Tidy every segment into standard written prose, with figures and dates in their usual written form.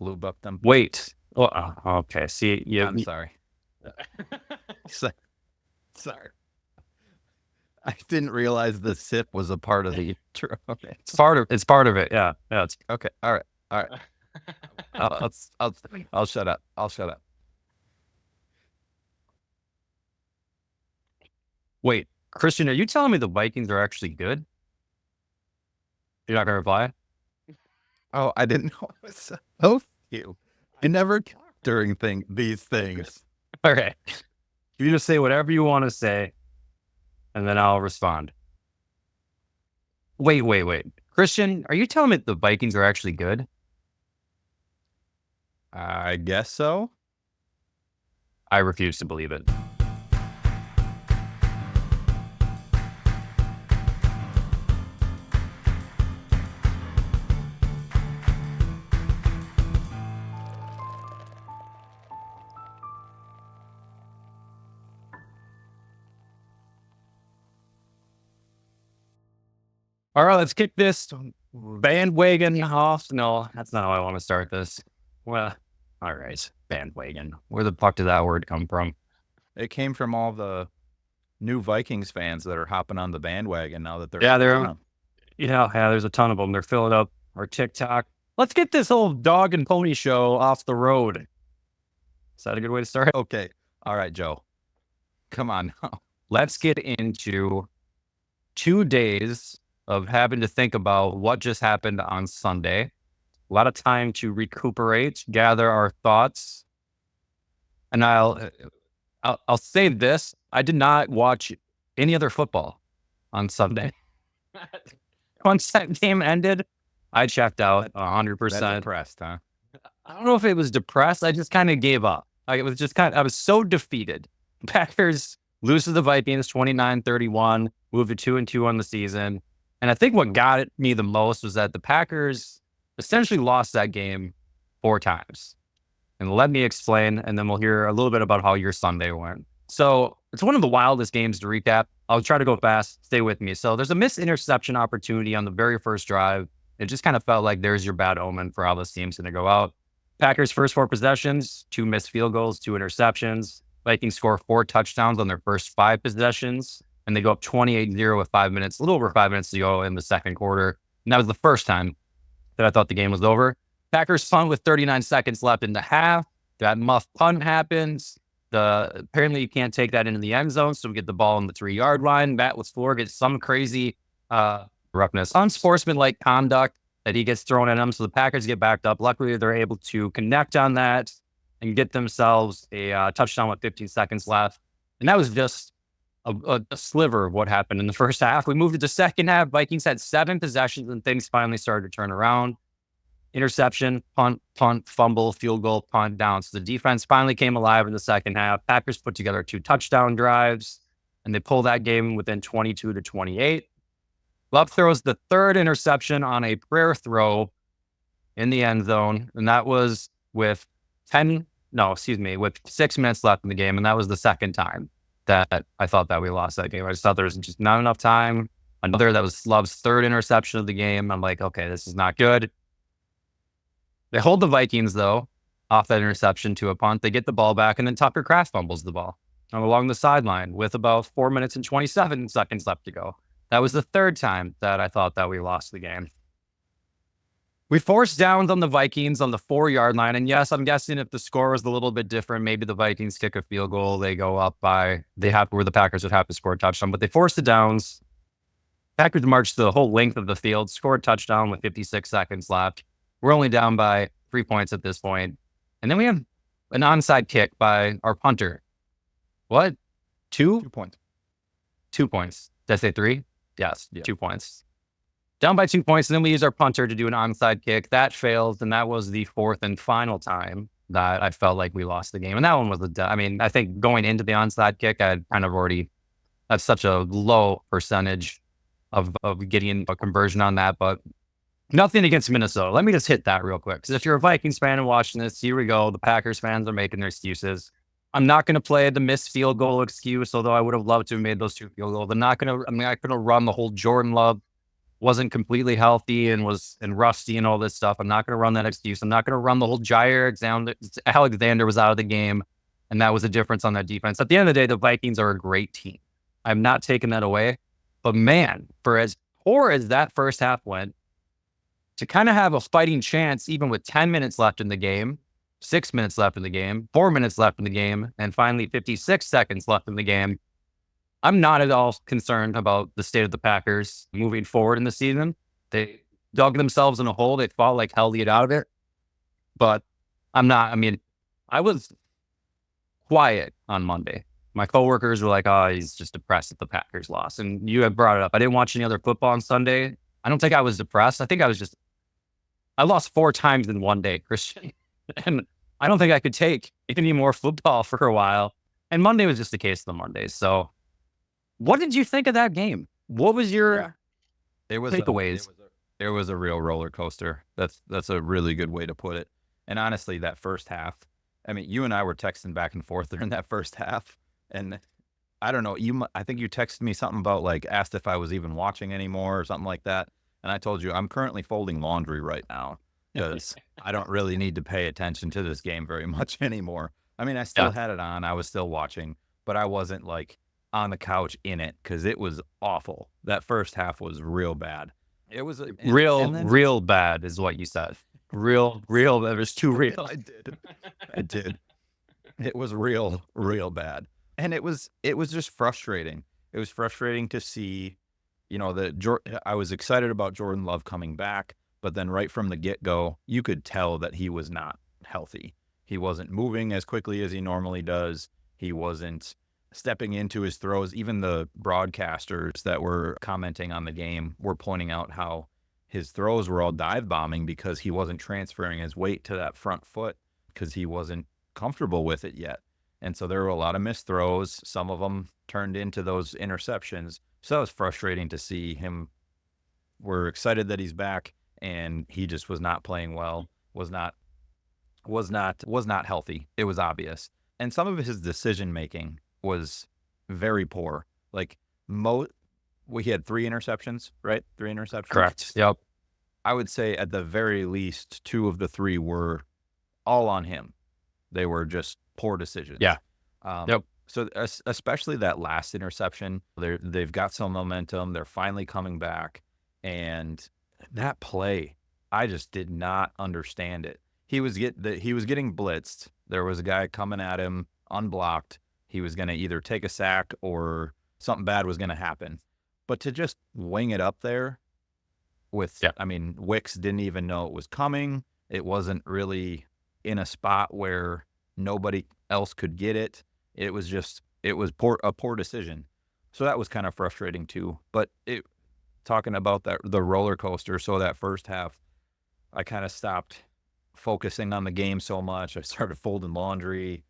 lube up them. Wait. Oh, okay. See, I'm sorry. Sorry. I didn't realize the sip was a part of the intro. it's part of it. Yeah. Yeah. It's Okay. All right. I'll shut up. I'll shut up. Wait, Christian, are you telling me the Vikings are actually good? You're not gonna reply? Oh, I didn't know I was supposed to. I never talk during these things. Okay. You just say whatever you want to say, and then I'll respond. Wait. Christian, are you telling me the Vikings are actually good? I guess so. I refuse to believe it. All right, let's kick this bandwagon off. No, that's not how I want to start this. Well, all right, bandwagon. Where the fuck did that word come from? It came from all the new Vikings fans that are hopping on the bandwagon now that they're there's a ton of them. They're filling up our TikTok. Let's get this whole dog and pony show off the road. Is that a good way to start? Okay. All right, Joe. Come on now. Let's get into 2 days of having to think about what just happened on Sunday. A lot of time to recuperate, gather our thoughts. And I'll say this. I did not watch any other football on Sunday. Once that game ended, I checked out 100%. That's depressed, huh? I don't know if it was depressed. I just kind of gave up. I was so defeated. Packers lose to the Vikings 29-31, moved to 2-2 on the season. And I think what got me the most was that the Packers essentially lost that game 4 times. And let me explain, and then we'll hear a little bit about how your Sunday went. So it's one of the wildest games to recap. I'll try to go fast. Stay with me. So there's a missed interception opportunity on the very first drive. It just kind of felt like there's your bad omen for how this team's going to go out. Packers' first 4 possessions, 2 missed field goals, 2 interceptions. Vikings score 4 touchdowns on their first 5 possessions, and they go up 28-0 with 5 minutes, a little over 5 minutes to go in the second quarter. And that was the first time that I thought the game was over. Packers punt with 39 seconds left in the half. That muff punt happens. Apparently you can't take that into the end zone, so we get the ball on the 3-yard line. Matt LaFleur gets some crazy roughness, unsportsmanlike conduct that he gets thrown at him. So the Packers get backed up. Luckily, they're able to connect on that and get themselves a touchdown with 15 seconds left. And that was just a sliver of what happened in the first half. We moved to the second half. Vikings had 7 possessions and things finally started to turn around. Interception, punt, fumble, field goal, punt, down. So the defense finally came alive in the second half. Packers put together 2 touchdown drives, and they pull that game within 22-28. Love throws the 3rd interception on a prayer throw in the end zone, and that was with 6 minutes left in the game, and that was the second time that I thought that we lost that game. I just thought there was just not enough time. Another that was Love's 3rd interception of the game. I'm like, okay, this is not good. They hold the Vikings, though, off that interception to a punt. They get the ball back, and then Tucker Kraft fumbles the ball along the sideline with about 4 minutes and 27 seconds left to go. That was the 3rd time that I thought that we lost the game. We forced downs on the Vikings on the 4-yard line. And yes, I'm guessing if the score was a little bit different, maybe the Vikings kick a field goal. They go up where the Packers would have to score a touchdown, but they forced the downs. Packers marched the whole length of the field, scored a touchdown with 56 seconds left. We're only down by 3 points at this point. And then we have an onside kick by our punter. What? 2? 2 points. 2 points. Did I say 3? Yes, yeah. 2 points. Down by 2 points, and then we use our punter to do an onside kick. That fails, and that was the 4th and final time that I felt like we lost the game. And that one was I think going into the onside kick, I had kind of already, that's such a low percentage of getting a conversion on that, but nothing against Minnesota. Let me just hit that real quick. Because if you're a Vikings fan and watching this, here we go. The Packers fans are making their excuses. I'm not going to play the missed field goal excuse, although I would have loved to have made those 2 field goals. I'm not going to run the whole Jordan Love wasn't completely healthy and rusty and all this stuff. I'm not going to run that excuse. I'm not going to run the whole Alexander was out of the game, and that was the difference on that defense. At the end of the day, the Vikings are a great team. I'm not taking that away. But man, for as poor as that first half went, to kind of have a fighting chance, even with 10 minutes left in the game, 6 minutes left in the game, 4 minutes left in the game, and finally 56 seconds left in the game, I'm not at all concerned about the state of the Packers moving forward in the season. They dug themselves in a hole. They fought like hell to get out of it. But I'm not. I mean, I was quiet on Monday. My coworkers were like, "Oh, he's just depressed that the Packers lost." And you had brought it up. I didn't watch any other football on Sunday. I don't think I was depressed. I think I lost 4 times in one day, Christian. And I don't think I could take any more football for a while. And Monday was just the case of the Mondays. So what did you think of that game? What was your takeaways? It was a real roller coaster. That's a really good way to put it. And honestly, that first half, I mean, you and I were texting back and forth during that first half, and I don't know, I think you texted me something about like asked if I was even watching anymore or something like that, and I told you I'm currently folding laundry right now because I don't really need to pay attention to this game very much anymore. I mean, I still Yeah, had it on, I was still watching, but I wasn't like on the couch in it because it was awful. That first half was real bad. It was and then real bad is what you said. Real. That was too real. I did. It was real bad. And it was just frustrating. It was frustrating to see, you know, I was excited about Jordan Love coming back, but then right from the get-go, you could tell that he was not healthy. He wasn't moving as quickly as he normally does. He wasn't stepping into his throws. Even the broadcasters that were commenting on the game were pointing out how his throws were all dive bombing because he wasn't transferring his weight to that front foot because he wasn't comfortable with it yet. And so there were a lot of missed throws. Some of them turned into those interceptions. So that was frustrating to see him. We're excited that he's back, and he just was not playing well, was not healthy. It was obvious. And some of his decision making was very poor. Like he had 3 interceptions, right? 3 interceptions. Correct. Yep. I would say at the very least 2 of the 3 were all on him. They were just poor decisions. Yeah. Yep. So especially that last interception, they've got some momentum. They're finally coming back, and that play, I just did not understand it. He was getting blitzed. There was a guy coming at him unblocked. He was going to either take a sack or something bad was going to happen. But to just wing it up there I mean, Wicks didn't even know it was coming. It wasn't really in a spot where nobody else could get it. It was a poor decision. So that was kind of frustrating too. But talking about the roller coaster, so that first half, I kind of stopped focusing on the game so much. I started folding laundry,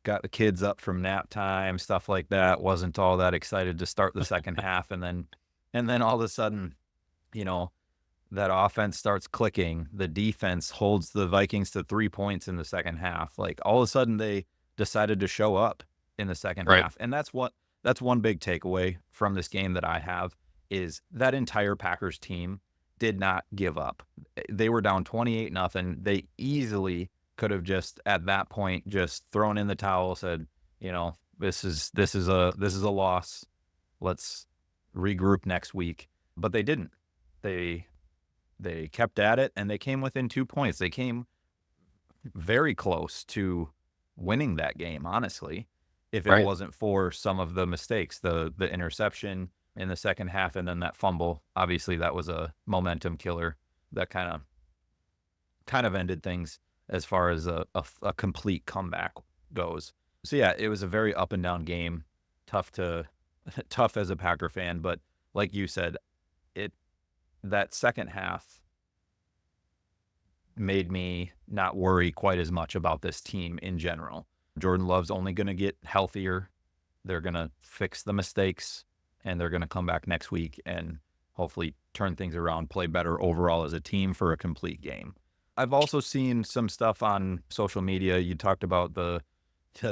got the kids up from nap time, stuff like that. Wasn't all that excited to start the second half, and then all of a sudden, you know, that offense starts clicking. The defense holds the Vikings to 3 points in the second half. Like all of a sudden they decided to show up in the second half. And that's one big takeaway from this game that I have is that entire Packers team did not give up. They were down 28-0. They easily could have just at that point just thrown in the towel, said, you know, this is a loss. Let's regroup next week. But they didn't. They kept at it, and they came within 2 points. They came very close to winning that game, honestly, if it wasn't for some of the mistakes, the interception in the second half, and then that fumble. Obviously, that was a momentum killer that kind of ended things as far as a complete comeback goes. So yeah, it was a very up and down game. Tough as a Packer fan, but like you said, that second half made me not worry quite as much about this team in general. Jordan Love's only going to get healthier. They're going to fix the mistakes, and they're going to come back next week and hopefully turn things around, play better overall as a team for a complete game. I've also seen some stuff on social media. You talked about the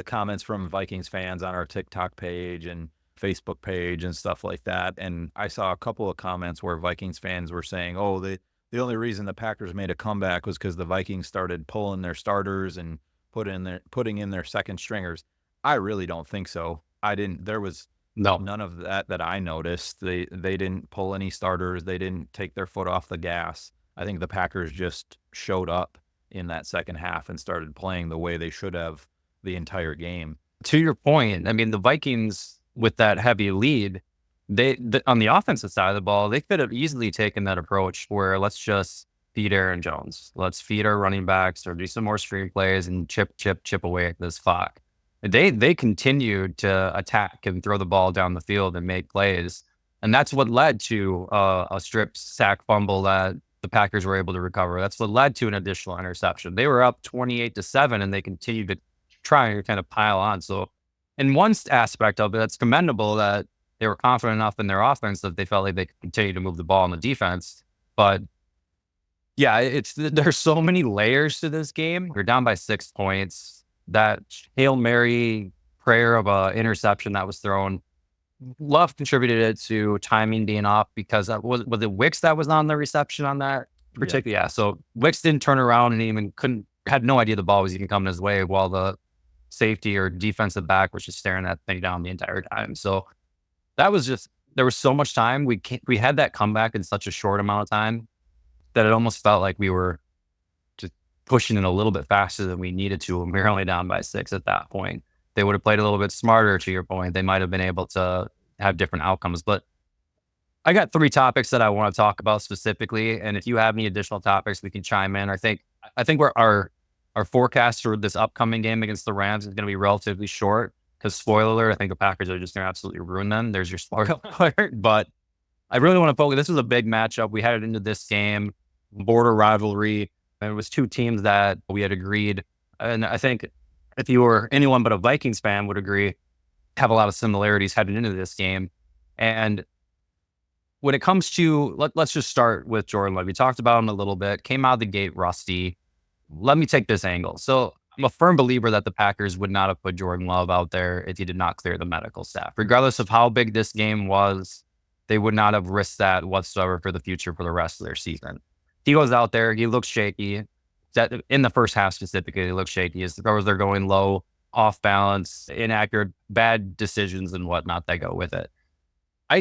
comments from Vikings fans on our TikTok page and Facebook page and stuff like that. And I saw a couple of comments where Vikings fans were saying, "Oh, the only reason the Packers made a comeback was because the Vikings started pulling their starters and putting in their second stringers." I really don't think so. I didn't. There was No, none of that I noticed. They didn't pull any starters. They didn't take their foot off the gas. I think the Packers just showed up in that second half and started playing the way they should have the entire game. to your point, I mean, the Vikings with that heavy lead, on the offensive side of the ball, they could have easily taken that approach where let's just feed Aaron Jones, let's feed our running backs, or do some more screen plays and chip away at this clock. They continued to attack and throw the ball down the field and make plays, and that's what led to a strip sack fumble that the Packers were able to recover. That's what led to an additional interception. They were up 28-7, and they continued to try and kind of pile on. So, in one aspect of it, it's commendable that they were confident enough in their offense that they felt like they could continue to move the ball on the defense. But yeah, there's so many layers to this game. You're down by 6 points. That Hail Mary prayer of a interception that was thrown, Love contributed it to timing being off because was it Wicks that was on the reception on that Yeah. particular? Yeah. So Wicks didn't turn around and even had no idea the ball was even coming his way while the safety or defensive back was just staring that thing down the entire time. So that was just, there was so much time. We had that comeback in such a short amount of time that it almost felt like we were just pushing it a little bit faster than we needed to. And we were only down by 6 at that point. They would have played a little bit smarter, to your point. They might have been able to have different outcomes. But I got 3 topics that I want to talk about specifically. And if you have any additional topics, we can chime in. I think our forecast for this upcoming game against the Rams is going to be relatively short because, spoiler alert, I think the Packers are just going to absolutely ruin them. There's your spoiler alert. But I really want to focus. This was a big matchup. We headed into this game, border rivalry. And it was 2 teams that we had agreed. And I think if you were anyone but a Vikings fan would agree, have a lot of similarities heading into this game. And when it comes to, let's just start with Jordan Love. We talked about him a little bit, came out of the gate rusty. Let me take this angle. So I'm a firm believer that the Packers would not have put Jordan Love out there if he did not clear the medical staff. Regardless of how big this game was, they would not have risked that whatsoever for the future for the rest of their season. He goes out there, he looks shaky. That in the first half specifically, he looks shaky. As the throwers are going low, off balance, inaccurate, bad decisions and whatnot that go with it.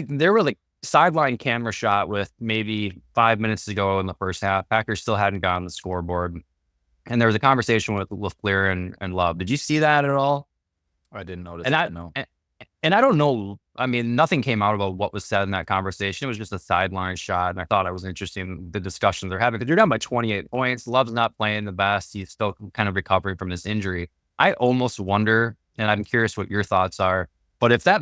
There were like sideline camera shot with maybe 5 minutes to go in the first half. Packers still hadn't gotten the scoreboard. And there was a conversation with LaFleur and Love. Did you see that at all? I didn't notice And that, no. and I don't know. I mean, nothing came out about what was said in that conversation. It was just a sideline shot. And I thought it was interesting, the discussions they're having. Because you're down by 28 points. Love's not playing the best. He's still kind of recovering from this injury. I almost wonder, and I'm curious what your thoughts are, but if that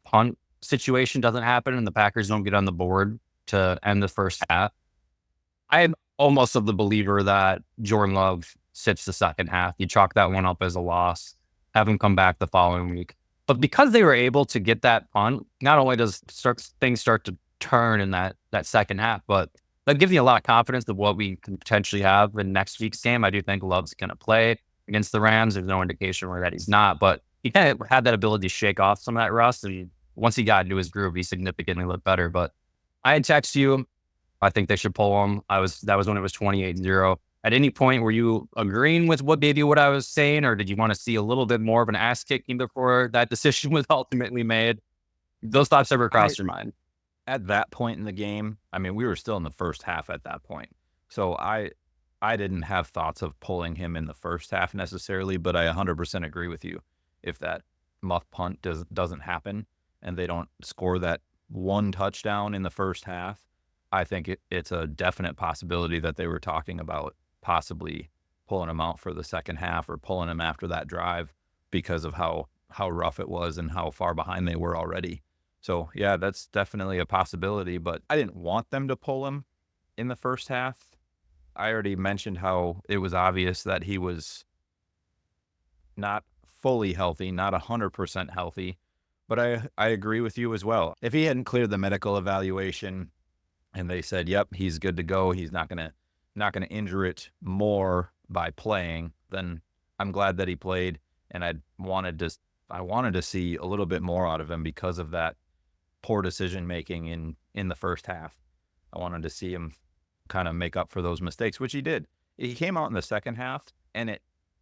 punt situation doesn't happen and the Packers don't get on the board to end the first half, I'm almost of the believer that Jordan Love sits the second half. You chalk that one up as a loss, have him come back the following week. But because they were able to get that punt, not only does things start to turn in that second half, but that gives me a lot of confidence of what we can potentially have in next week's game. I do think Love's going to play against the Rams. There's no indication where that he's not, but he kind of had that ability to shake off some of that rust. And once he got into his groove, he significantly looked better. But I had text you. I think they should pull him. That was when it was 28-0. At any point, were you agreeing with what I was saying, or did you want to see a little bit more of an ass kicking before that decision was ultimately made? Those thoughts ever crossed your mind? At that point in the game, I mean, we were still in the first half at that point. So I didn't have thoughts of pulling him in the first half necessarily, but I 100% agree with you. If that muff punt doesn't happen and they don't score that one touchdown in the first half, I think it's a definite possibility that they were talking about possibly pulling him out for the second half or pulling him after that drive because of how rough it was and how far behind they were already. So yeah, that's definitely a possibility, but I didn't want them to pull him in the first half. I already mentioned how it was obvious that he was not fully healthy, not 100% healthy, but I agree with you as well. If he hadn't cleared the medical evaluation and they said, yep, he's good to go, he's not gonna injure it more by playing, then I'm glad that he played. And I wanted to I wanted to see a little bit more out of him because of that poor decision making in the first half. I wanted to see him kind of make up for those mistakes, which he did. He came out in the second half, and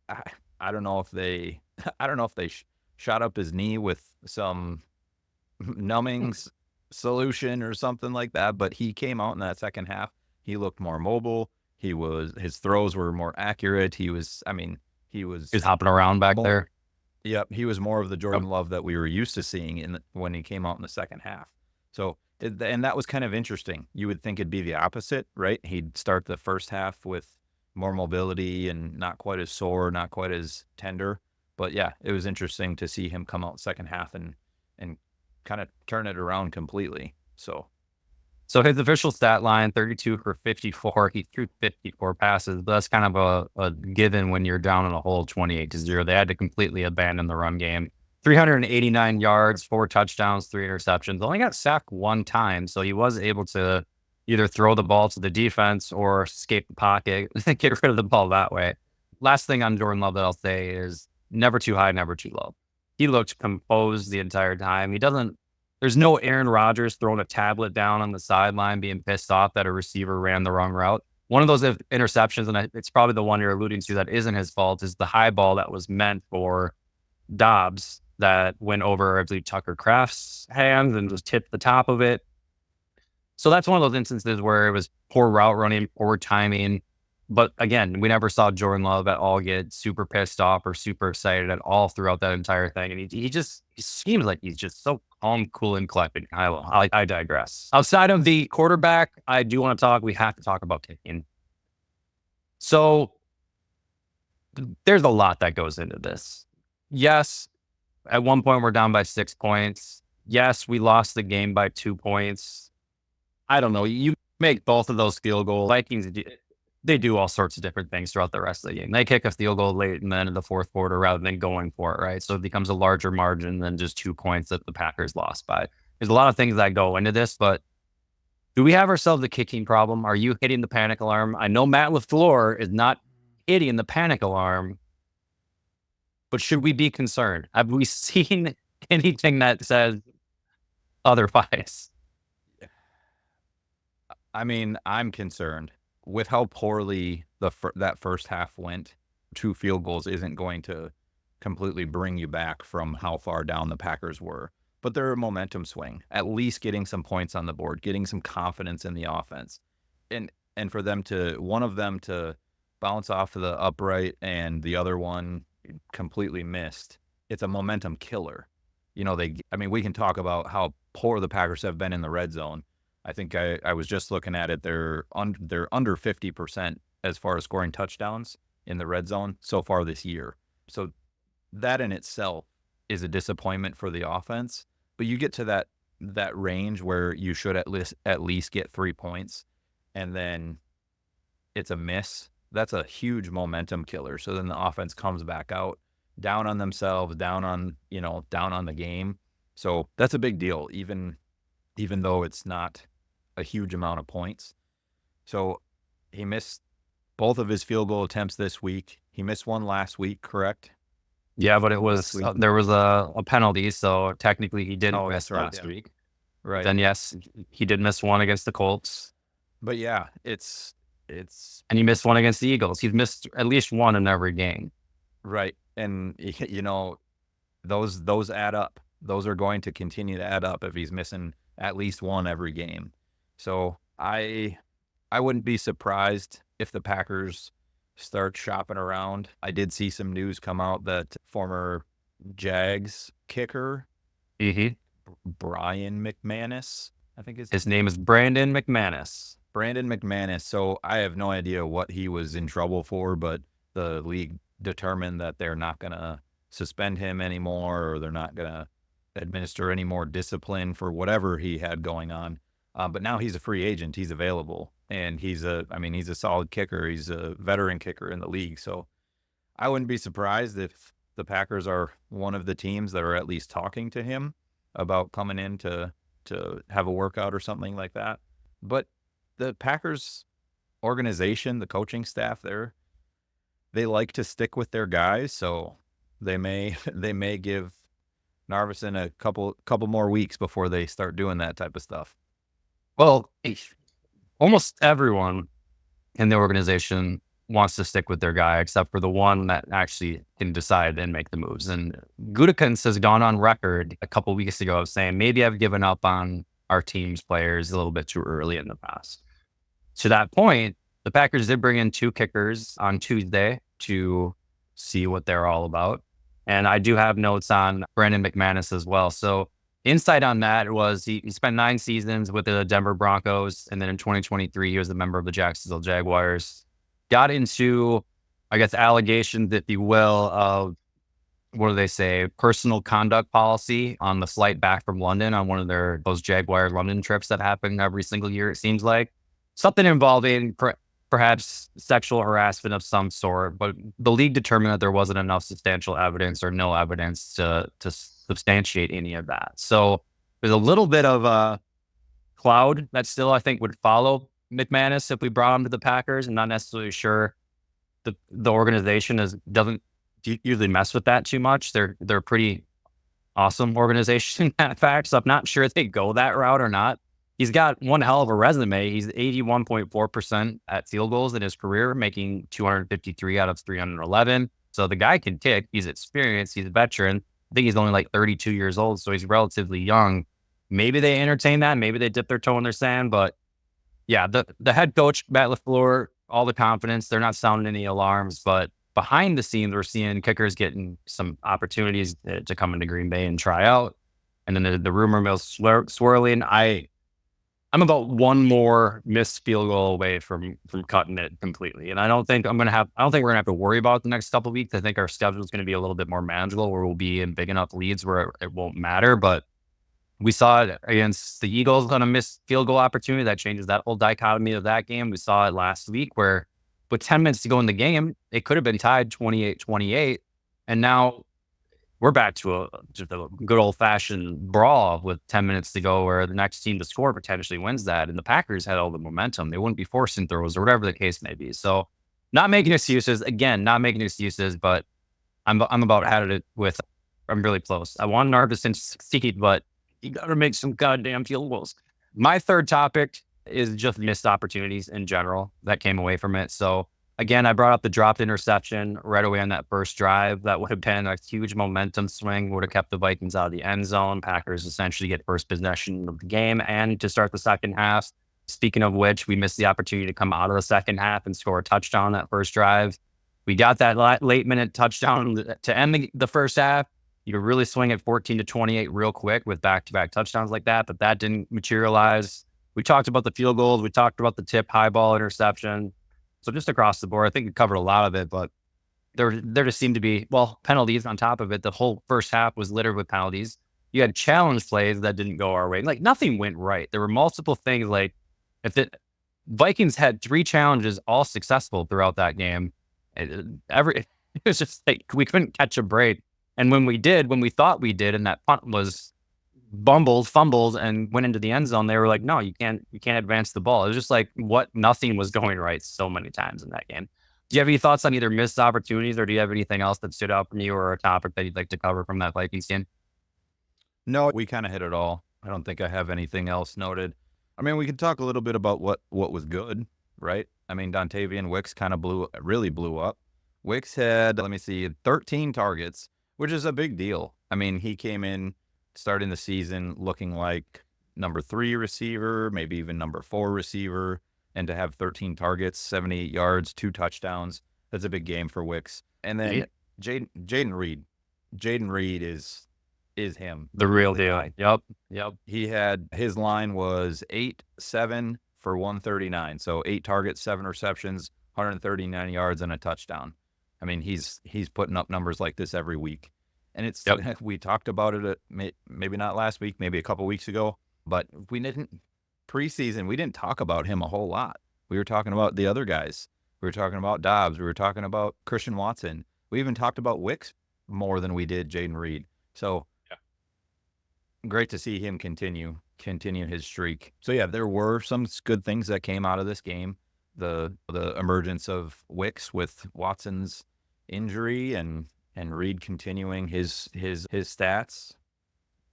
I, I don't know if they, I don't know if they shot up his knee with some numbing solution or something like that. But he came out in that second half. He looked more mobile. His throws were more accurate. He He's was hopping around back more. there. Yep, he was more of the Yep. Jordan Love that we were used to seeing when he came out in the second half. So, and that was kind of interesting. You would think it'd be the opposite, right? He'd start the first half with more mobility and not quite as sore, not quite as tender. But yeah, it was interesting to see him come out second half and kind of turn it around completely. So, So his official stat line, 32 for 54. He threw 54 passes, but that's kind of a given when you're down in a hole 28-0. They had to completely abandon the run game. 389 yards, 4 touchdowns, 3 interceptions. Only got sacked 1 time, so he was able to either throw the ball to the defense or escape the pocket, get rid of the ball that way. Last thing on Jordan Love that I'll say is never too high, never too low. He looked composed the entire time. There's no Aaron Rodgers throwing a tablet down on the sideline, being pissed off that a receiver ran the wrong route. One of those interceptions, and it's probably the one you're alluding to that isn't his fault, is the high ball that was meant for Dobbs that went over, I believe, Tucker Kraft's hands and just tipped the top of it. So that's one of those instances where it was poor route running, poor timing. But again, we never saw Jordan Love at all get super pissed off or super excited at all throughout that entire thing. And he seems like he's just so calm, cool, and collected. I digress. Outside of the quarterback, I do want to we have to talk about kicking. So there's a lot that goes into this. Yes, at one point we're down by 6 points. Yes, we lost the game by 2 points. I don't know. You make both of those field goals. Vikings, they do all sorts of different things throughout the rest of the game. They kick a field goal late in the end of the fourth quarter rather than going for it, right? So it becomes a larger margin than just 2 points that the Packers lost by. There's a lot of things that go into this, but do we have ourselves a kicking problem? Are you hitting the panic alarm? I know Matt LaFleur is not hitting the panic alarm, but should we be concerned? Have we seen anything that says otherwise? I mean, I'm concerned with how poorly that first half went. 2 field goals isn't going to completely bring you back from how far down the Packers were, but they're a momentum swing. At least getting some points on the board, getting some confidence in the offense, and for one of them to bounce off of the upright and the other one completely missed. It's a momentum killer. We can talk about how poor the Packers have been in the red zone. I think I was just looking at it. They're under 50% as far as scoring touchdowns in the red zone so far this year. So that in itself is a disappointment for the offense. But you get to that range where you should at least get 3 points, and then it's a miss. That's a huge momentum killer. So then the offense comes back out, down on themselves, down on the game. So that's a big deal, even though it's not a huge amount of points. So he missed both of his field goal attempts this week. He missed one last week, correct? Yeah, but it Last was week. there was a penalty, so technically he didn't Oh, miss that's right. last week. Right. Then yes, he did miss one against the Colts, But yeah, it's and he missed one against the Eagles. He's missed at least one in every game. right. And those add up. Those are going to continue to add up if he's missing at least one every game. So I wouldn't be surprised if the Packers start shopping around. I did see some news come out that former Jags kicker Mm-hmm. Brian McManus, I think His name is Brandon McManus. Brandon McManus. So I have no idea what he was in trouble for, but the league determined that they're not going to suspend him anymore, or they're not going to administer any more discipline for whatever he had going on. But now he's a free agent. He's available, and he's a solid kicker. He's a veteran kicker in the league. So I wouldn't be surprised if the Packers are one of the teams that are at least talking to him about coming in to have a workout or something like that. But the Packers organization, the coaching staff they like to stick with their guys. So they may give Narvis in a couple more weeks before they start doing that type of stuff. Well, almost everyone in the organization wants to stick with their guy, except for the one that actually can decide and make the moves. And Gutekunst has gone on record a couple weeks ago of saying, maybe I've given up on our team's players a little bit too early in the past. To that point, the Packers did bring in 2 kickers on Tuesday to see what they're all about. And I do have notes on Brandon McManus as well. So insight on that was he spent 9 seasons with the Denver Broncos. And then in 2023, he was a member of the Jacksonville Jaguars. Got into, I guess, allegations, if you will, of what do they say, personal conduct policy on the flight back from London on one of those Jaguar London trips that happen every single year, it seems like. Something involving perhaps sexual harassment of some sort, but the league determined that there wasn't enough substantial evidence or no evidence to substantiate any of that. So there's a little bit of a cloud that still, I think, would follow McManus if we brought him to the Packers. I'm not necessarily sure the organization doesn't usually mess with that too much. They're a pretty awesome organization in that fact. So I'm not sure if they go that route or not. He's got one hell of a resume. He's 81.4% at field goals in his career, making 253 out of 311. So the guy can kick. He's experienced. He's a veteran. I think he's only like 32 years old, so he's relatively young. Maybe they entertain that. Maybe they dip their toe in their sand. But yeah, the head coach, Matt LaFleur, all the confidence. They're not sounding any alarms. But behind the scenes, we're seeing kickers getting some opportunities to come into Green Bay and try out. And then the rumor mill's swirling. I'm about one more missed field goal away from cutting it completely. And I don't think we're going to have to worry about it the next couple of weeks. I think our schedule is going to be a little bit more manageable where we'll be in big enough leads where it won't matter. But we saw it against the Eagles on a missed field goal opportunity. That changes that whole dichotomy of that game. We saw it last week where with 10 minutes to go in the game, it could have been tied 28-28. And now we're back to just a good old fashioned brawl with 10 minutes to go where the next team to score potentially wins that. And the Packers had all the momentum. They wouldn't be forcing throws or whatever the case may be. So not making excuses, but I'm about had it with, I'm really close. I want Narvis to succeed, but you got to make some goddamn field goals. My third topic is just missed opportunities in general that came away from it. So again, I brought up the dropped interception right away on that first drive. That would have been a huge momentum swing, would have kept the Vikings out of the end zone. Packers essentially get first possession of the game and to start the second half. Speaking of which, we missed the opportunity to come out of the second half and score a touchdown that first drive. We got that late minute touchdown to end the first half. You could really swing at 14-28 real quick with back-to-back touchdowns like that, but that didn't materialize. We talked about the field goals. We talked about the tip high ball interception. So just across the board, I think we covered a lot of it, but there just seemed to be, penalties on top of it. The whole first half was littered with penalties. You had challenge plays that didn't go our way. Like nothing went right. There were multiple things like if the Vikings had 3 challenges all successful throughout that game. It was just like we couldn't catch a break. And when we thought we did, and that punt was fumbled, and went into the end zone, they were like, no, you can't advance the ball. It was just like nothing was going right so many times in that game. Do you have any thoughts on either missed opportunities or do you have anything else that stood out from you or a topic that you'd like to cover from that Vikings game? No, we kind of hit it all. I don't think I have anything else noted. I mean, we could talk a little bit about what was good, right? I mean, Dontavian Wicks kind of really blew up. Wicks had, 13 targets, which is a big deal. I mean, he came in starting the season looking like number 3 receiver, maybe even number 4 receiver, and to have 13 targets, 78 yards, 2 touchdowns, that's a big game for Wicks. And then Jaden Reed. Jaden Reed is him. The real deal. Yep. He had, his line was 8-7 for 139. So 8 targets, 7 receptions, 139 yards, and a touchdown. I mean, he's putting up numbers like this every week. And we talked about it, maybe not last week, maybe a couple weeks ago, but we didn't talk about him a whole lot. We were talking about the other guys. We were talking about Dobbs. We were talking about Christian Watson. We even talked about Wicks more than we did Jaden Reed. So great to see him continue his streak. So yeah, there were some good things that came out of this game. The emergence of Wicks with Watson's injury and Reed continuing his stats.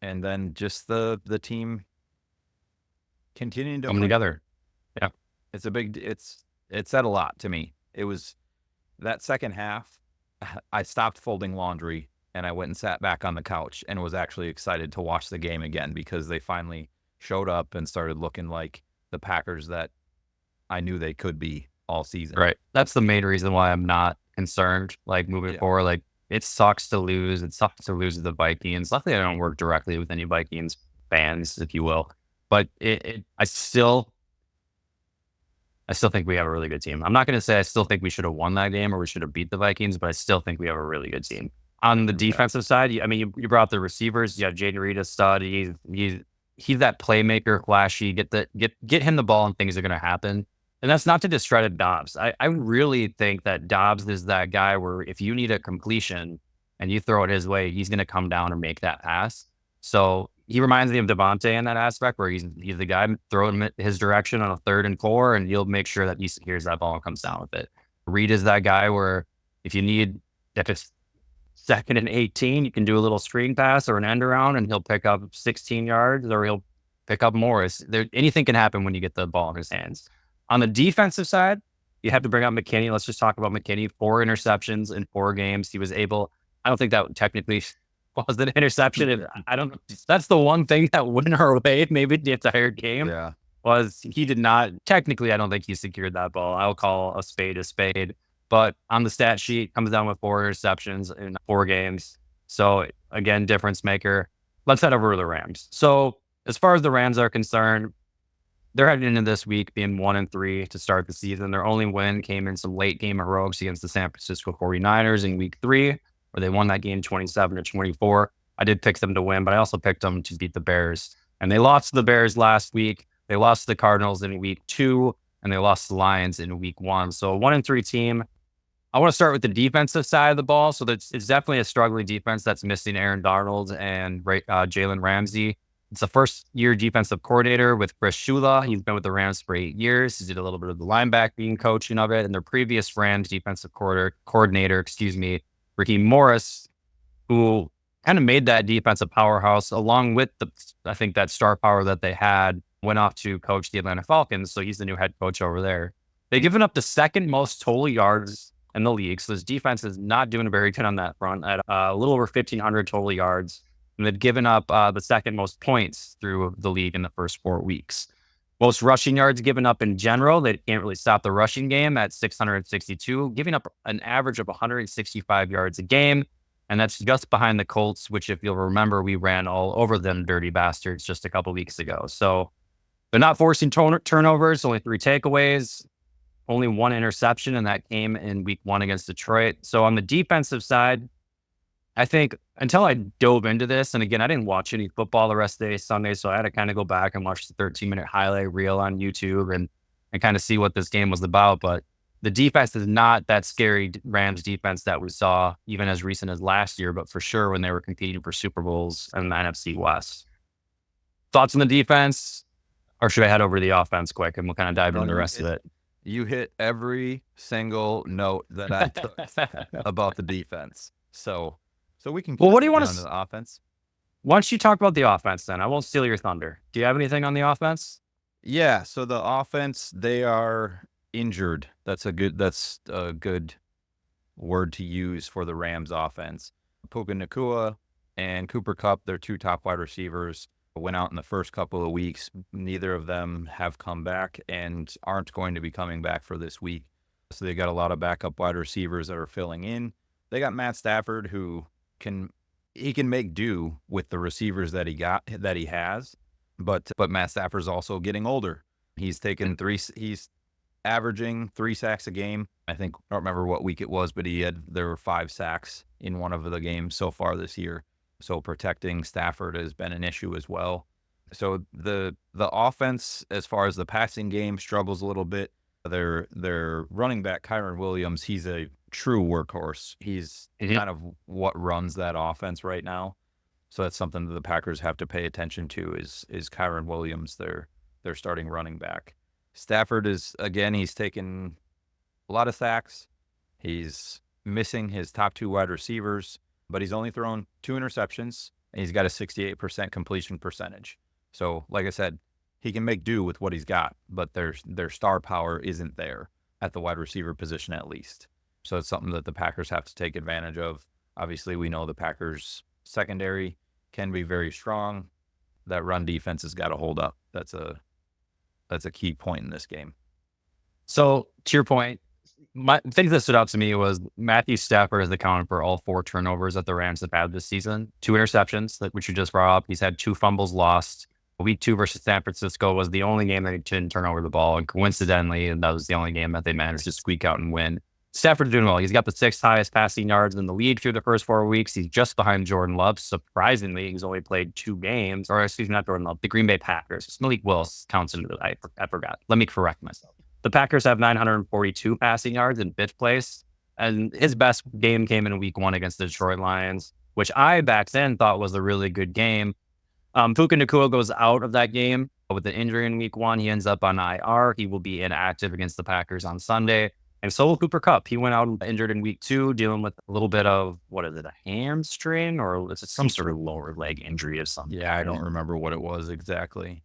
and then just the team continuing to coming play. together. Yeah. It's a big. It said a lot to me. It was that second half. I stopped folding laundry and I went and sat back on the couch and was actually excited to watch the game again because they finally showed up and started looking like the Packers that I knew they could be all season. Right. That's the main reason why I'm not concerned, like, moving Yeah. forward. Like, it sucks to lose. It sucks to lose to the Vikings. Luckily, I don't work directly with any Vikings fans, if you will. But I still think we have a really good team. I'm not going to say I still think we should have won that game or we should have beat the Vikings, but I still think we have a really good team. On the Okay. defensive side, you brought up the receivers. You have Jaden Reed, a stud. He's that playmaker, flashy. Get him the ball, and things are going to happen. And that's not to discredit Dobbs. I really think that Dobbs is that guy where if you need a completion and you throw it his way, he's going to come down and make that pass. So he reminds me of Devontae in that aspect, where he's the guy throwing him his direction on a 3rd and 4, and he'll make sure that he secures that ball and comes down with it. Reed is that guy where if it's 2nd and 18, you can do a little screen pass or an end around, and he'll pick up 16 yards, or he'll pick up more. Anything can happen when you get the ball in his hands. On the defensive side, you have to bring up McKinney. Let's just talk about McKinney. 4 interceptions in 4 games. He was able. I don't think that technically was an interception. I don't. That's the one thing that went our way. Maybe the entire game Yeah. was he did not technically. I don't think he secured that ball. I'll call a spade a spade. But on the stat sheet, comes down with 4 interceptions in 4 games. So again, difference maker. Let's head over to the Rams. So as far as the Rams are concerned, they're heading into this week being 1-3 to start the season. Their only win came in some late game heroics against the San Francisco 49ers in week 3, where they won that game 27-24. I did pick them to win, but I also picked them to beat the Bears. And they lost to the Bears last week. They lost to the Cardinals in week 2, and they lost to the Lions in week 1. So a 1-3 team. I want to start with the defensive side of the ball. So it's definitely a struggling defense that's missing Aaron Donald and Jalen Ramsey. It's a first-year defensive coordinator with Chris Shula. He's been with the Rams for 8 years. He did a little bit of the linebacking coaching of it. And their previous Rams defensive coordinator, Raheem Morris, who kind of made that defensive powerhouse along with I think that star power that they had, went off to coach the Atlanta Falcons. So he's the new head coach over there. They've given up the 2nd most total yards in the league. So this defense is not doing very good on that front at a little over 1,500 total yards. And they've given up the 2nd most points through the league in the first 4 weeks. Most rushing yards given up in general. They can't really stop the rushing game at 662, giving up an average of 165 yards a game. And that's just behind the Colts, which, if you'll remember, we ran all over them dirty bastards just a couple weeks ago. So they're not forcing turnovers, only 3 takeaways, only 1 interception, and that came in week 1 against Detroit. So on the defensive side, I think until I dove into this, and again, I didn't watch any football the rest of the day Sunday, so I had to kind of go back and watch the 13-minute highlight reel on YouTube and kind of see what this game was about. But the defense is not that scary Rams defense that we saw even as recent as last year, but for sure when they were competing for Super Bowls in the NFC West. Thoughts on the defense, or should I head over to the offense quick and we'll kind of dive into the rest of it? You hit every single note that I took about the defense. So we can. Well, what do you want to the offense? Why don't you talk about the offense then? I won't steal your thunder. Do you have anything on the offense? Yeah. So the offense, they are injured. That's a good word to use for the Rams offense. Puka Nacua and Cooper Kupp, their 2 top wide receivers, went out in the first couple of weeks. Neither of them have come back and aren't going to be coming back for this week. So they got a lot of backup wide receivers that are filling in. They got Matt Stafford, who can make do with the receivers that he has, but Matt Stafford's also getting older. He's averaging 3 sacks a game. I don't remember what week it was, but there were 5 sacks in one of the games so far this year. So protecting Stafford has been an issue as well. So the offense, as far as the passing game, struggles a little bit. Their running back, Kyron Williams, he's a true workhorse. He's kind of what runs that offense right now. So that's something that the Packers have to pay attention to is Kyron Williams, their starting running back. Stafford he's taken a lot of sacks. He's missing his top 2 wide receivers, but he's only thrown 2 interceptions. and he's got a 68% completion percentage. So, like I said, he can make do with what he's got, but their star power isn't there at the wide receiver position at least. So it's something that the Packers have to take advantage of. Obviously, we know the Packers secondary can be very strong. That run defense has got to hold up. That's a key point in this game. So to your point, my thing that stood out to me was Matthew Stafford has accounted for all 4 turnovers that the Rams have had this season. 2 interceptions, which you just brought up. He's had 2 fumbles lost. Week 2 versus San Francisco was the only game that he didn't turn over the ball. And coincidentally, and that was the only game that they managed to squeak out and win. Stafford's doing well. He's got the 6th highest passing yards in the league through the first 4 weeks. He's just behind Jordan Love. Surprisingly, he's only played 2 games. Or excuse me, not Jordan Love, the Green Bay Packers. Malik Willis counts into it. I forgot. Let me correct myself. The Packers have 942 passing yards in 5th place. And his best game came in week 1 against the Detroit Lions, which I back then thought was a really good game. Puka Nacua goes out of that game with an injury in week 1. He ends up on IR. He will be inactive against the Packers on Sunday. And so will Cooper Kupp. He went out injured in week 2, dealing with a little bit of, what is it, a hamstring, or is it some sort of lower leg injury or something? Yeah, I don't remember what it was exactly.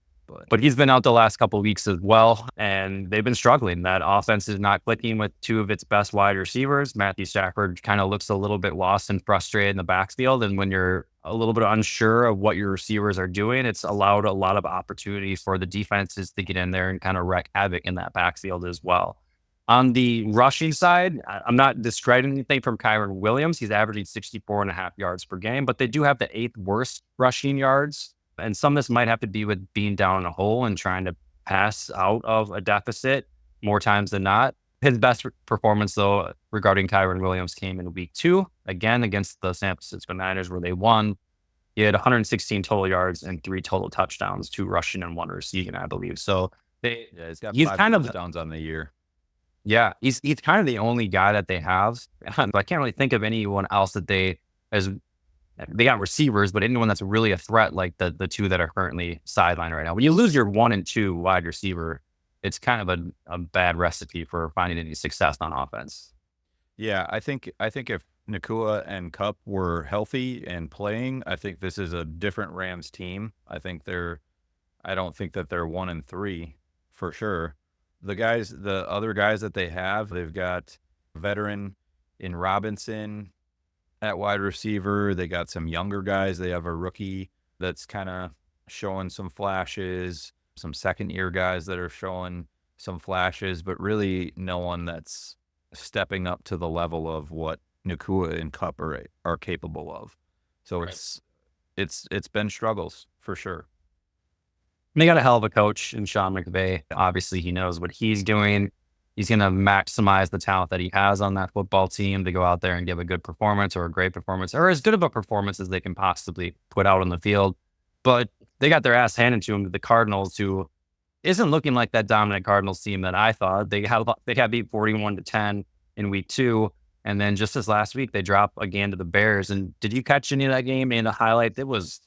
But he's been out the last couple of weeks as well, and they've been struggling. That offense is not clicking with 2 of its best wide receivers. Matthew Stafford kind of looks a little bit lost and frustrated in the backfield. And when you're a little bit unsure of what your receivers are doing, it's allowed a lot of opportunities for the defenses to get in there and kind of wreak havoc in that backfield as well. On the rushing side, I'm not discrediting anything from Kyren Williams. He's averaging 64.5 yards per game, but they do have the 8th worst rushing yards. And some of this might have to be with being down in a hole and trying to pass out of a deficit more times than not. His best performance, though, regarding Kyren Williams came in week 2, again against the San Francisco Niners, where they won. He had 116 total yards and 3 total touchdowns, 2 rushing and 1 receiving, I believe. So he's got he's 5 kind of touchdowns on the year. Yeah, he's kind of the only guy that they have. I can't really think of anyone else that they got receivers, but anyone that's really a threat like the 2 that are currently sidelined right now. When you lose your 1 and 2 wide receiver, it's kind of a bad recipe for finding any success on offense. Yeah, I think if Nacua and Kupp were healthy and playing, I think this is a different Rams team. I don't think that they're 1 and 3 for sure. The other guys that they have, they've got a veteran in Robinson at wide receiver. They got some younger guys. They have a rookie that's kind of showing some flashes, some second-year guys that are showing some flashes, but really no one that's stepping up to the level of what Nacua and Kupp are capable of. So right. It's been struggles for sure. They got a hell of a coach in Sean McVay. Obviously, he knows what he's doing. He's going to maximize the talent that he has on that football team to go out there and give a good performance or a great performance or as good of a performance as they can possibly put out on the field. But they got their ass handed to them to the Cardinals, who isn't looking like that dominant Cardinals team that I thought. They got beat 41-10 in week 2. And then just this last week, they dropped again to the Bears. And did you catch any of that game in the highlight? It was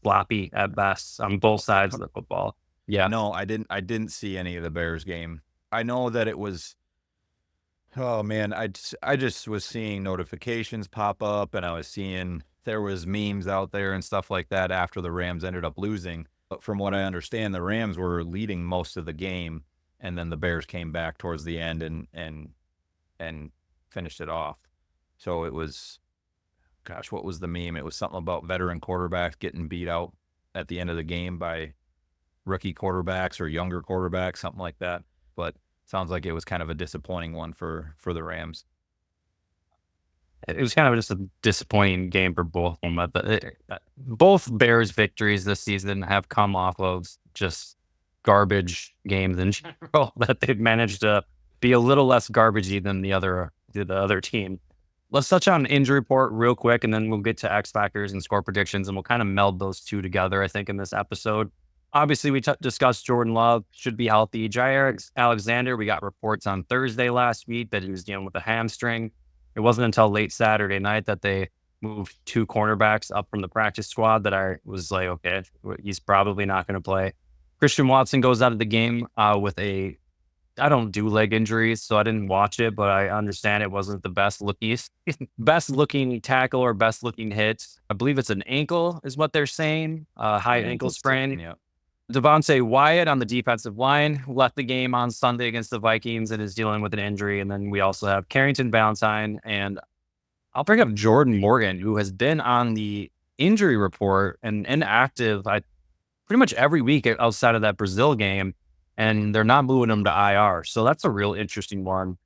sloppy at best on both sides of the football. Yeah. No, I didn't see any of the Bears game. I know that it was, oh man, I just was seeing notifications pop up, and I was seeing there was memes out there and stuff like that after the Rams ended up losing. But from what I understand, the Rams were leading most of the game, and then the Bears came back towards the end and finished it off. So it was, gosh, what was the meme? It was something about veteran quarterbacks getting beat out at the end of the game by rookie quarterbacks or younger quarterbacks, something like that. But sounds like it was kind of a disappointing one for the Rams. It was kind of just a disappointing game for both of them. But both Bears victories this season have come off of just garbage games in general that they've managed to be a little less garbagey than the other team. Let's touch on injury report real quick, and then we'll get to X factors and score predictions, and we'll kind of meld those two together, I think, in this episode. Obviously, we discussed Jordan Love should be healthy. Jair Alexander, we got reports on Thursday last week that he was dealing with a hamstring. It wasn't until late Saturday night that they moved 2 cornerbacks up from the practice squad that I was like, okay, he's probably not going to play. Christian Watson goes out of the game with a I don't do leg injuries, so I didn't watch it, but I understand it wasn't the best looking tackle or best looking hit. I believe it's an ankle, is what they're saying. High High ankle ankle sprain, sprain. yeah. Devontae Wyatt on the defensive line left the game on Sunday against the Vikings and is dealing with an injury. And then we also have Carrington Valentine, and I'll bring up Jordan Morgan, who has been on the injury report and inactive pretty much every week outside of that Brazil game, and they're not moving him to IR. So that's a real interesting one.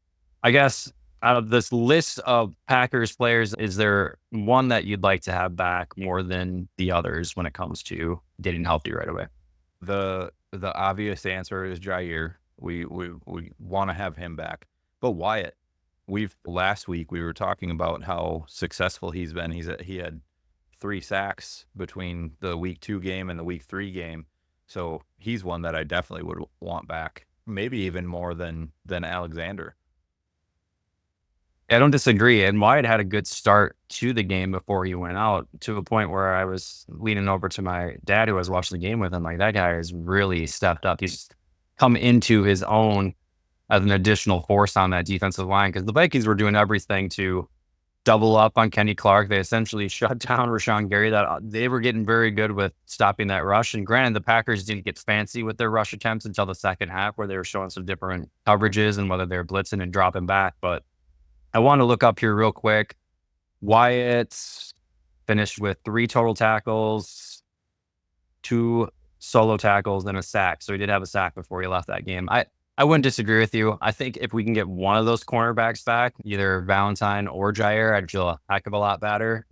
I guess out of this list of Packers players, is there one that you'd like to have back more than the others when it comes to getting healthy right away? The obvious answer is Jair. We wanna have him back. But Wyatt, last week, we were talking about how successful he's been. He had 3 sacks between the week 2 game and the week 3 game. So, he's one that I definitely would want back, maybe even more than Alexander. I don't disagree. And Wyatt had a good start to the game before he went out, to a point where I was leaning over to my dad, who was watching the game with him. Like, that guy has really stepped up. He's come into his own as an additional force on that defensive line, because the Vikings were doing everything to double up on Kenny Clark. They essentially shut down Rashawn Gary. That they were getting very good with stopping that rush. And granted, the Packers didn't get fancy with their rush attempts until the second half, where they were showing some different coverages and whether they're blitzing and dropping back. But I want to look up here real quick. Wyatt finished with 3 total tackles, 2 solo tackles, and a sack. So he did have a sack before he left that game. I wouldn't disagree with you. I think if we can get one of those cornerbacks back, either Valentine or Jair, I'd feel a heck of a lot better.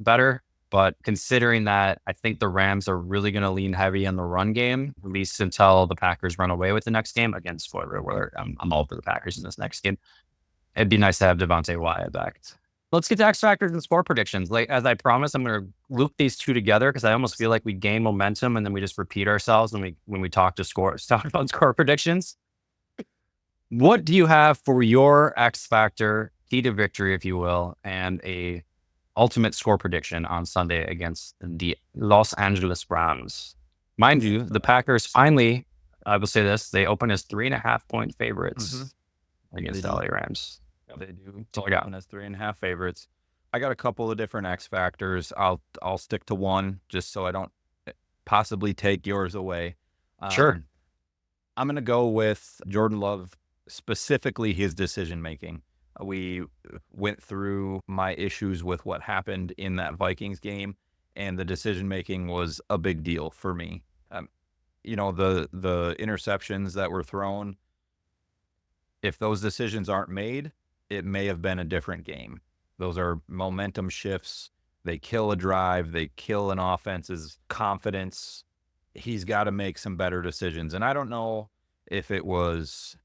But considering that, I think the Rams are really going to lean heavy on the run game, at least until the Packers run away with the next game. Again, spoiler alert, I'm all for the Packers in this next game. It'd be nice to have Devontae Wyatt back. Let's get to X factors and score predictions. Like, as I promised, I'm going to loop these two together, because I almost feel like we gain momentum and then we just repeat ourselves when we talk about score predictions. What do you have for your X factor, key to victory, if you will, and a ultimate score prediction on Sunday against the Los Angeles Rams? Mind you, the Packers finally, I will say this, they open as 3.5-point favorites against the LA Rams. They do. That's all I got. As 3.5 favorites. I got a couple of different X factors. I'll stick to one just so I don't possibly take yours away. Sure. I'm gonna go with Jordan Love, specifically his decision making. We went through my issues with what happened in that Vikings game, and the decision making was a big deal for me. The interceptions that were thrown, if those decisions aren't made, it may have been a different game. Those are momentum shifts. They kill a drive. They kill an offense's confidence. He's got to make some better decisions. And I don't know if it was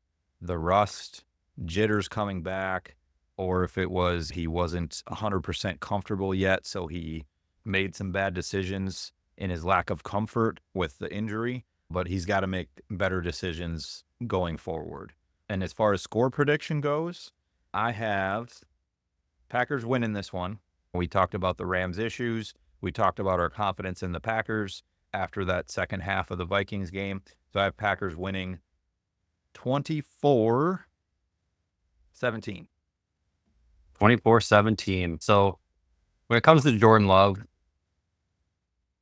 the rust, jitters coming back, or if it was he wasn't 100% comfortable yet, so he made some bad decisions in his lack of comfort with the injury. But he's got to make better decisions going forward. And as far as score prediction goes, I have Packers winning this one. We talked about the Rams' issues. We talked about our confidence in the Packers after that second half of the Vikings game. So I have Packers winning 24-17. 24-17. So when it comes to Jordan Love,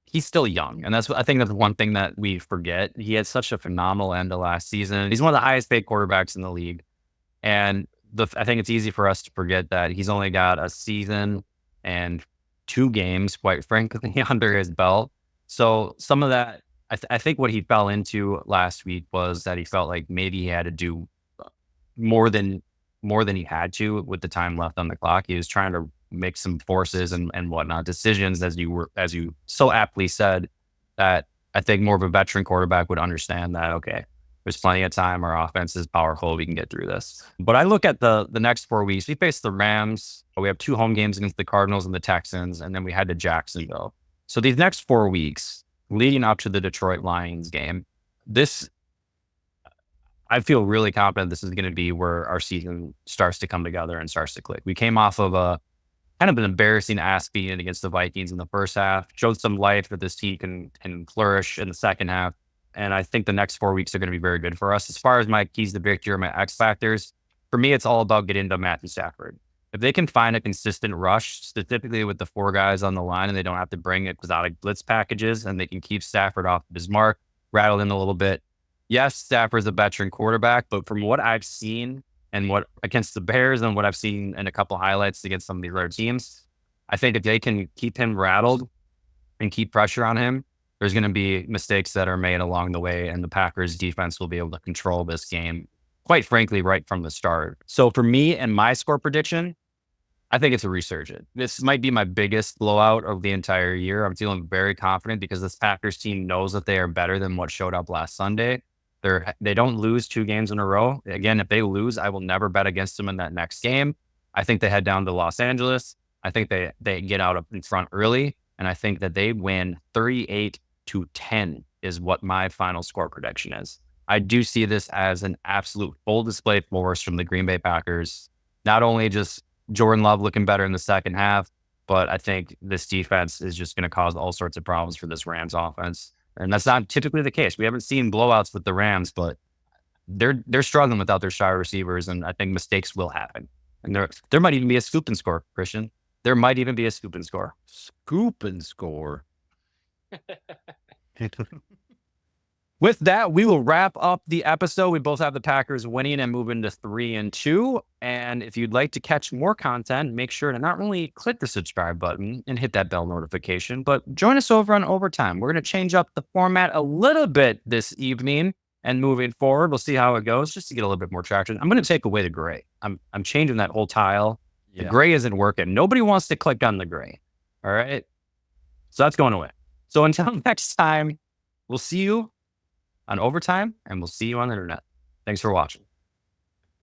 he's still young. And I think that's one thing that we forget. He had such a phenomenal end to last season. He's one of the highest paid quarterbacks in the league. And I think it's easy for us to forget that he's only got a season and 2 games, quite frankly, under his belt. So some of that, I think what he fell into last week was that he felt like maybe he had to do more than he had to with the time left on the clock. He was trying to make some forces and whatnot, decisions, as you so aptly said, that I think more of a veteran quarterback would understand that, okay, there's plenty of time. Our offense is powerful. We can get through this. But I look at the next 4 weeks. We face the Rams. We have 2 home games against the Cardinals and the Texans, and then we head to Jacksonville. So these next 4 weeks, leading up to the Detroit Lions game, I feel really confident this is going to be where our season starts to come together and starts to click. We came off of a kind of an embarrassing ass beating against the Vikings in the first half, showed some life that this team can flourish in the second half. And I think the next 4 weeks are going to be very good for us. As far as my keys to victory or my X factors, for me, it's all about getting to Matthew Stafford. If they can find a consistent rush, specifically with the 4 guys on the line, and they don't have to bring exotic blitz packages, and they can keep Stafford off of his mark, rattle in a little bit. Yes, Stafford's a veteran quarterback, but from what I've seen and what against the Bears and what I've seen in a couple highlights against some of these other teams, I think if they can keep him rattled and keep pressure on him, there's going to be mistakes that are made along the way, and the Packers defense will be able to control this game, quite frankly, right from the start. So for me and my score prediction, I think it's a resurgent. This might be my biggest blowout of the entire year. I'm feeling very confident because this Packers team knows that they are better than what showed up last Sunday. They don't lose 2 games in a row. Again, if they lose, I will never bet against them in that next game. I think they head down to Los Angeles. I think they get out in front early, and I think that they win 38-10 is what my final score prediction is. I do see this as an absolute full display force from the Green Bay Packers. Not only just Jordan Love looking better in the second half, but I think this defense is just going to cause all sorts of problems for this Rams offense. And that's not typically the case. We haven't seen blowouts with the Rams, but they're struggling without their star receivers, and I think mistakes will happen. And there might even be a scoop and score, Christian. There might even be a scoop and score. Scoop and score. With that, we will wrap up the episode. We both have the Packers winning and moving to 3-2. And if you'd like to catch more content, make sure to not only click the subscribe button and hit that bell notification, but join us over on Overtime. We're going to change up the format a little bit this evening, and moving forward, we'll see how it goes just to get a little bit more traction. I'm going to take away the gray. I'm changing that whole tile. The gray isn't working. Nobody wants to click on the gray. All right. So that's going away. So until next time, we'll see you on Overtime, and we'll see you on the internet. Thanks for watching.